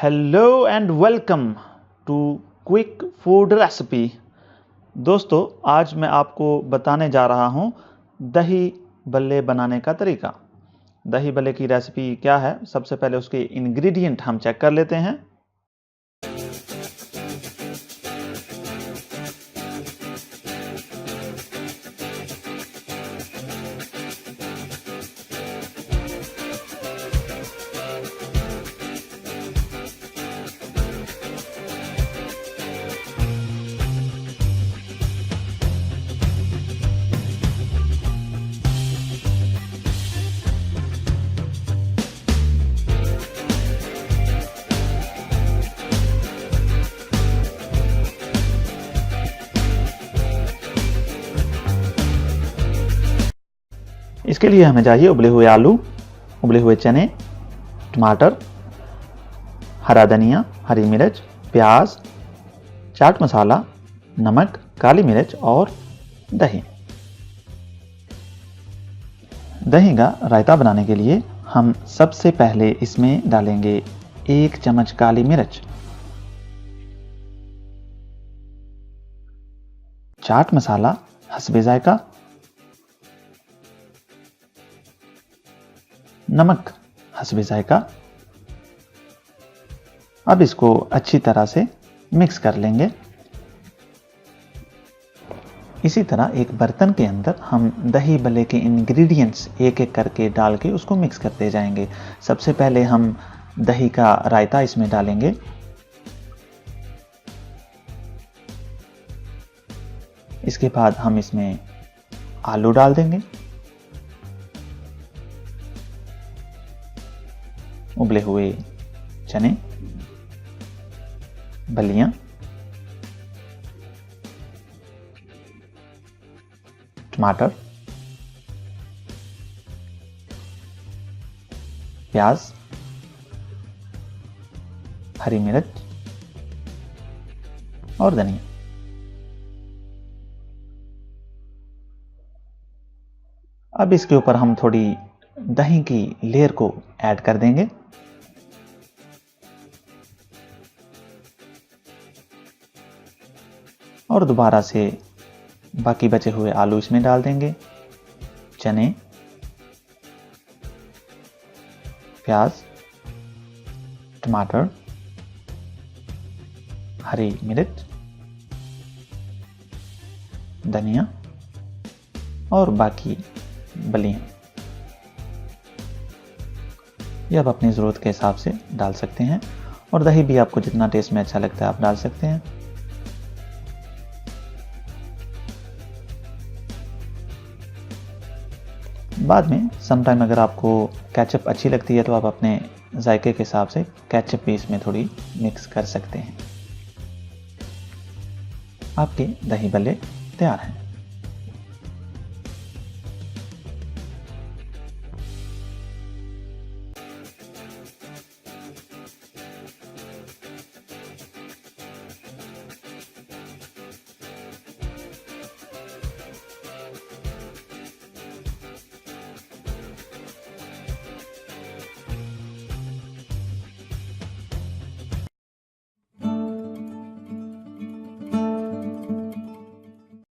Hello and welcome to quick food recipe. दोस्तों, आज मैं आपको बताने जा रहा हूं दही बल्ले बनाने का तरीका। दही बल्ले की रेसिपी क्या है, सबसे पहले उसके इंग्रेडिएंट हम चेक कर लेते हैं। इसके लिए हमें चाहिए उबले हुए आलू, उबले हुए चने, टमाटर, हरा धनिया, हरी मिर्च, प्याज, चाट मसाला, नमक, काली मिर्च और दही। दही का रायता बनाने के लिए हम सबसे पहले इसमें डालेंगे 1 चम्मच काली मिर्च, चाट मसाला हस्बे जायका, नमक हस्बे जायका। अब इसको अच्छी तरह से मिक्स कर लेंगे। इसी तरह एक बर्तन के अंदर हम दही बल्ले के इंग्रेडिएंट्स एक एक करके डाल के उसको मिक्स करते जाएंगे। सबसे पहले हम दही का रायता इसमें डालेंगे। इसके बाद हम इसमें आलू डाल देंगे, उबले हुए चने, बल्लियां, टमाटर, प्याज, हरी मिर्च और धनिया। अब इसके ऊपर हम थोड़ी दही की लेयर को ऐड कर देंगे। और दोबारा से बाकी बचे हुए आलू इसमें डाल देंगे, चने, प्याज, टमाटर, हरी मिर्च, धनिया और बाकी बलियां। ये आप अपनी ज़रूरत के हिसाब से डाल सकते हैं और दही भी आपको जितना टेस्ट में अच्छा लगता है आप डाल सकते हैं। बाद में समटाइम अगर आपको केचप अच्छी लगती है तो आप अपने जायके के हिसाब से केचप भी इसमें थोड़ी मिक्स कर सकते हैं। आपके दही बल्ले तैयार हैं।